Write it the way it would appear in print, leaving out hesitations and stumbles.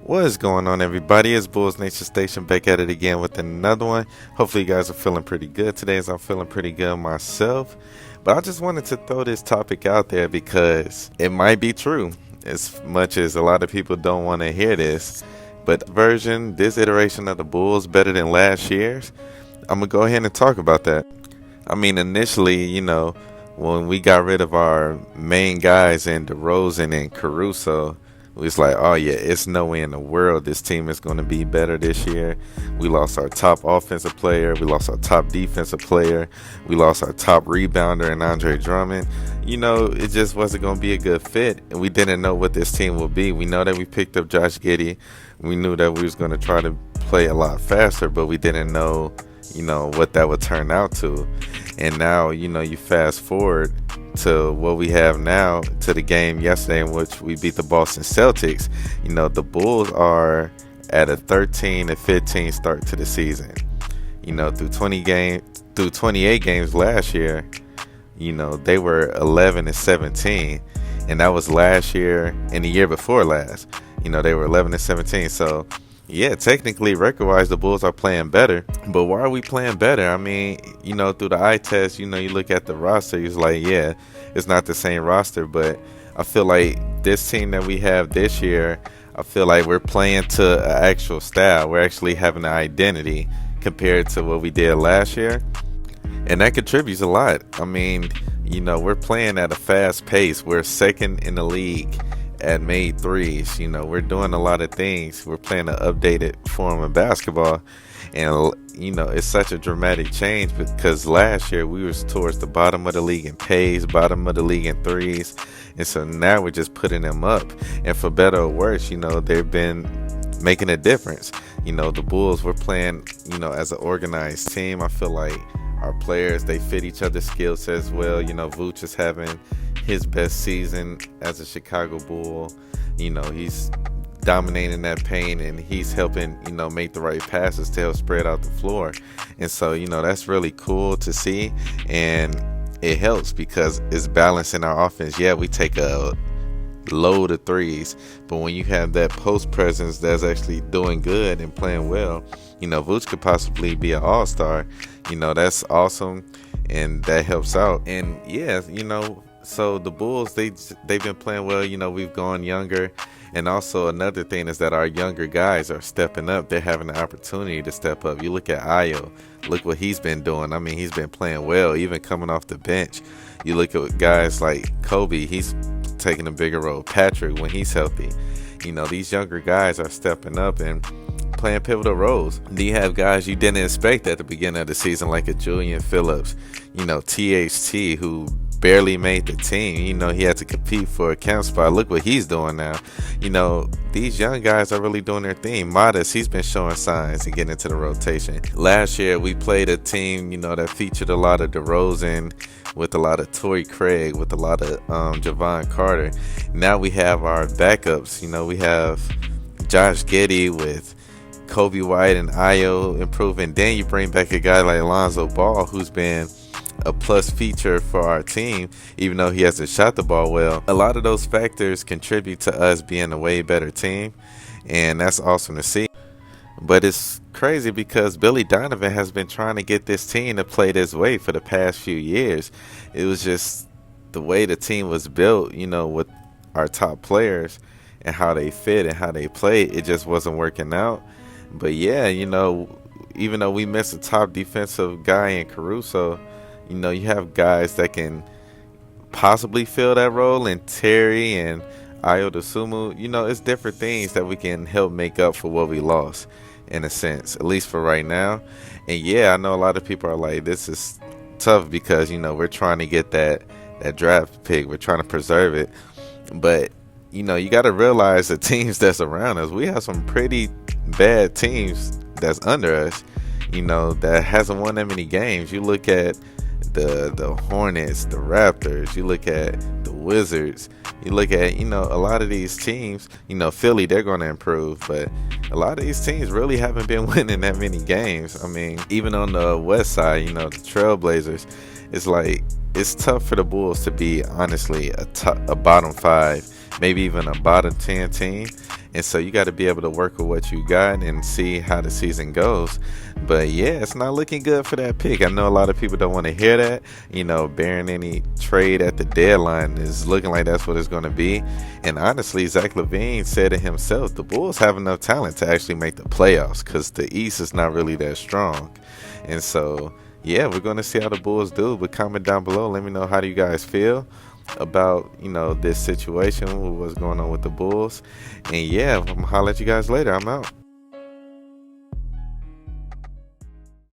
What is going on, everybody? It's Bulls Nation Station back at it again with another one. Hopefully, you guys are feeling pretty good today, as I'm feeling pretty good myself. But I just wanted to throw this topic out there because it might be true, as much as a lot of people don't want to hear this. But this iteration of the Bulls better than last year's. I'm gonna go ahead and talk about that. I mean, initially, when we got rid of our main guys in DeRozan and Caruso, we was like, oh yeah, it's no way in the world this team is going to be better this year. We lost our top offensive player. We lost our top defensive player. We lost our top rebounder in Andre Drummond. It just wasn't going to be a good fit. And we didn't know what this team would be. We know that we picked up Josh Giddey. We knew that we was going to try to play a lot faster, but we didn't know, what that would turn out to. And now, you fast forward to what we have now, to the game yesterday in which we beat the Boston Celtics. The Bulls are at a 13-15 start to the season. Through 28 games last year, they were 11-17, and that was last year and the year before last. They were 11-17. So yeah, technically, record-wise, the Bulls are playing better. But why are we playing better? I mean, through the eye test, you look at the roster, it's like, yeah, it's not the same roster. But I feel like this team that we have this year, I feel like we're playing to an actual style. We're actually having an identity compared to what we did last year. And that contributes a lot. I mean, we're playing at a fast pace. We're second in the league at made threes. We're doing a lot of things. We're playing an updated form of basketball, and it's such a dramatic change because last year we was towards the bottom of the league in pace, bottom of the league in threes, and so now we're just putting them up. And for better or worse, they've been making a difference. The Bulls, we're playing as an organized team. I feel like our players, they fit each other's skill sets well. Vooch is having his best season as a Chicago Bull. He's dominating that paint, and he's helping make the right passes to help spread out the floor. And so that's really cool to see, and it helps because it's balancing our offense. Yeah, we take a load of threes, but when you have that post presence that's actually doing good and playing well, Vooch could possibly be an all-star. That's awesome, and that helps out. And yeah, so the Bulls, they've been playing well. We've gone younger. And also another thing is that our younger guys are stepping up. They're having the opportunity to step up. You look at Ayo. Look what he's been doing. I mean, he's been playing well, even coming off the bench. You look at guys like Kobe. He's taking a bigger role. Patrick, when he's healthy. These younger guys are stepping up and playing pivotal roles. Then you have guys you didn't expect at the beginning of the season, like a Julian Phillips, THT, who barely made the team. He had to compete for a camp spot. Look what he's doing now. These young guys are really doing their thing. Modest, he's been showing signs and getting into the rotation. Last year, we played a team, that featured a lot of DeRozan, with a lot of Torrey Craig, with a lot of Javon Carter. Now we have our backups. We have Josh Giddey with Kobe White and Ayo improving. Then you bring back a guy like Lonzo Ball, who's been a plus feature for our team, even though he hasn't shot the ball well. A lot of those factors contribute to us being a way better team, and that's awesome to see. But it's crazy because Billy Donovan has been trying to get this team to play this way for the past few years. It was just the way the team was built, with our top players and how they fit and how they play. It just wasn't working out. But yeah, even though we missed a top defensive guy in Caruso, you have guys that can possibly fill that role, in Terry and Ayo Dosunmu. It's different things that we can help make up for what we lost, in a sense, at least for right now. And yeah, I know a lot of people are like, this is tough because, we're trying to get that draft pick. We're trying to preserve it. But, you got to realize the teams that's around us, we have some pretty bad teams that's under us, that hasn't won that many games. You look at the Hornets, the Raptors, you look at the Wizards, you look at a lot of these teams. Philly, they're going to improve, but a lot of these teams really haven't been winning that many games. I mean, even on the west side, the Trailblazers, it's like it's tough for the Bulls to be honestly a bottom 5, maybe even a bottom 10 team. And so you got to be able to work with what you got and see how the season goes. But yeah, it's not looking good for that pick. I know a lot of people don't want to hear that. Bearing any trade at the deadline is looking like that's what it's going to be. And honestly, Zach LaVine said it himself, the Bulls have enough talent to actually make the playoffs because the East is not really that strong. And so, yeah, we're going to see how the Bulls do. But comment down below. Let me know, how do you guys feel about, this situation, what's going on with the Bulls. And yeah, I'm going to holler at you guys later. I'm out.